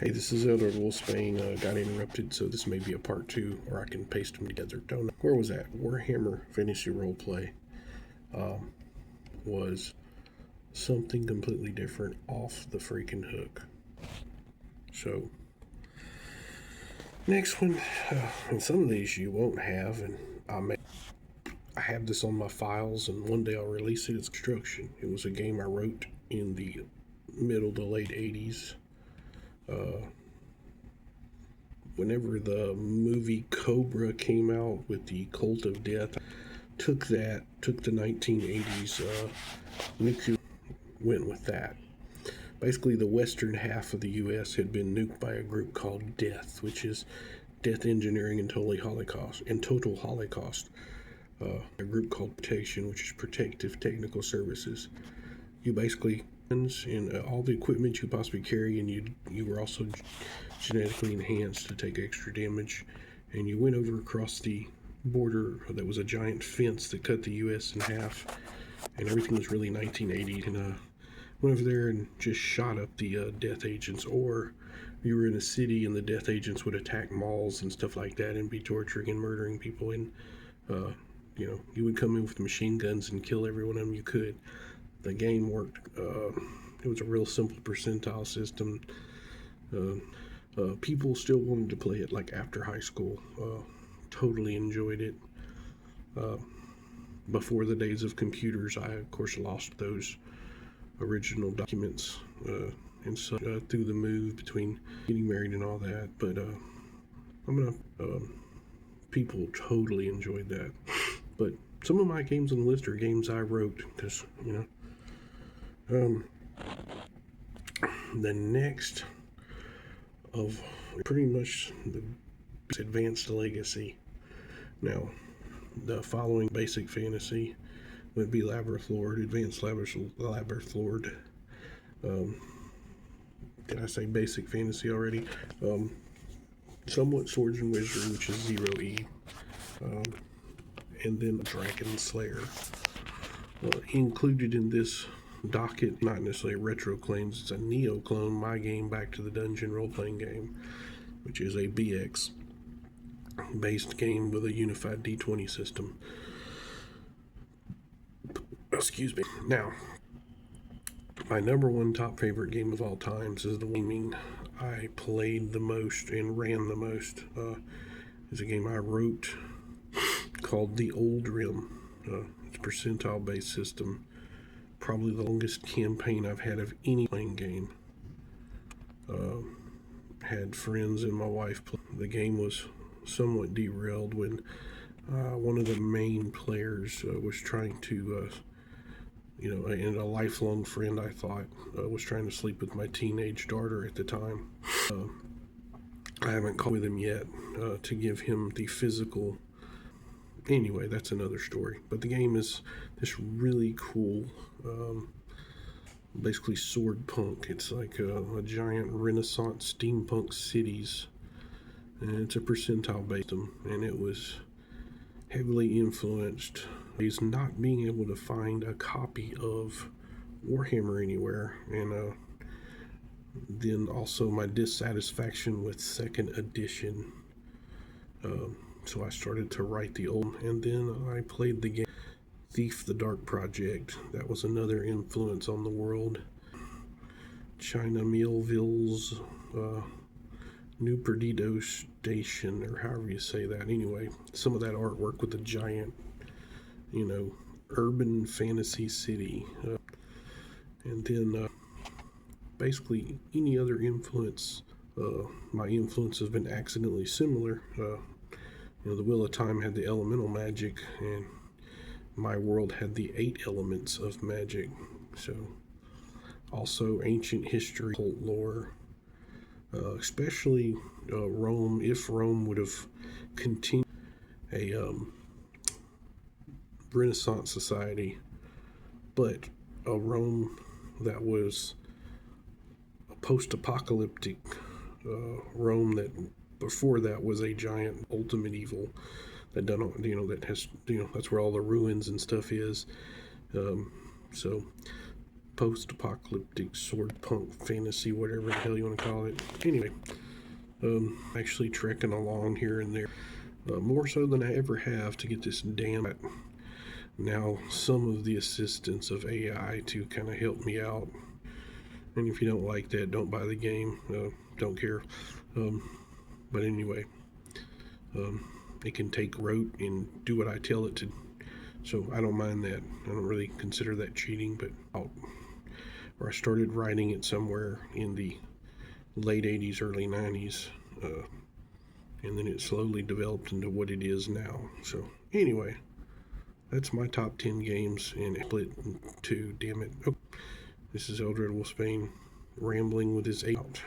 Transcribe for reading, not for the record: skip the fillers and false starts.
Hey, this is Elder Wolfsbane. Got interrupted, so this may be a part two, or I can paste them together. Don't know. Where was that? Warhammer Fantasy Roleplay was something completely different off the freaking hook. So, next one, and some of these you won't have, and I have this on my files, and one day I'll release it. It's Construction. It was a game I wrote in the middle to late 80s. Whenever the movie Cobra came out with the Cult of Death, took the 1980s nuclear, went with that. Basically, the western half of the U.S. had been nuked by a group called Death, which is Death Engineering and Total Holocaust. A group called Protection, which is Protective Technical Services. You basically in all the equipment you possibly carry, and you were also genetically enhanced to take extra damage, and you went over across the border that was a giant fence that cut the U.S. in half, and everything was really 1980, and went over there and just shot up the death agents. Or you were in a city and the death agents would attack malls and stuff like that and be torturing and murdering people, and you would come in with machine guns and kill every one of them you could. The game worked. It was a real simple percentile system. People still wanted to play it like after high school. Totally enjoyed it. Before the days of computers, I of course lost those original documents and so through the move between getting married and all that. But people totally enjoyed that. But some of my games on the list are games I wrote, because the next of pretty much the Advanced Legacy. Now, the following basic fantasy would be Labyrinth Lord, Advanced Labyrinth Lord. Did I say basic fantasy already? Somewhat Swords and Wizardry, which is 0E. And then Dragon Slayer. Included in this docket, not necessarily retro claims, it's a neo clone, my game Back to the Dungeon role-playing game, which is a BX based game with a unified D20 system. Excuse me. Now, my number one top favorite game of all times is the gaming I played the most and ran the most. Is a game I wrote called The Old Rim. It's a percentile based system. Probably the longest campaign I've had of any playing game. Had friends and my wife play. The game was somewhat derailed when one of the main players was trying to, and a lifelong friend, I thought, was trying to sleep with my teenage daughter at the time. I haven't called with him yet to give him the physical. Anyway, that's another story. But the game is this really cool, basically sword punk. It's like a giant Renaissance steampunk cities, and it's a percentile based them, and it was heavily influenced. He's not being able to find a copy of Warhammer anywhere, and then also my dissatisfaction with second edition. So I started to write the old, and then I played the game Thief the Dark Project. That was another influence on the world. China Millville's New Perdido Station, or however you say that. Anyway, some of that artwork with the giant, urban fantasy city. And then basically any other influence. My influence has been accidentally similar. The Wheel of Time had the elemental magic, and my world had the 8 elements of magic. So, also ancient history, cult lore, especially Rome. If Rome would have continued a Renaissance society, but a Rome that was a post-apocalyptic Rome that before that was a giant ultimate evil that that has that's where all the ruins and stuff is. So post-apocalyptic sword punk fantasy, whatever the hell you want to call it. Anyway, actually trekking along here and there, more so than I ever have to get this damn. Now, some of the assistance of AI to kind of help me out. And if you don't like that, don't buy the game. Don't care. But anyway, it can take rote and do what I tell it to. So I don't mind that. I don't really consider that cheating, but where I started writing it somewhere in the late 80s, early 90s, and then it slowly developed into what it is now. So anyway, that's my top 10 games, and it split in two, damn it. Oh, this is Eldred Wolfsbane rambling with his 8 out.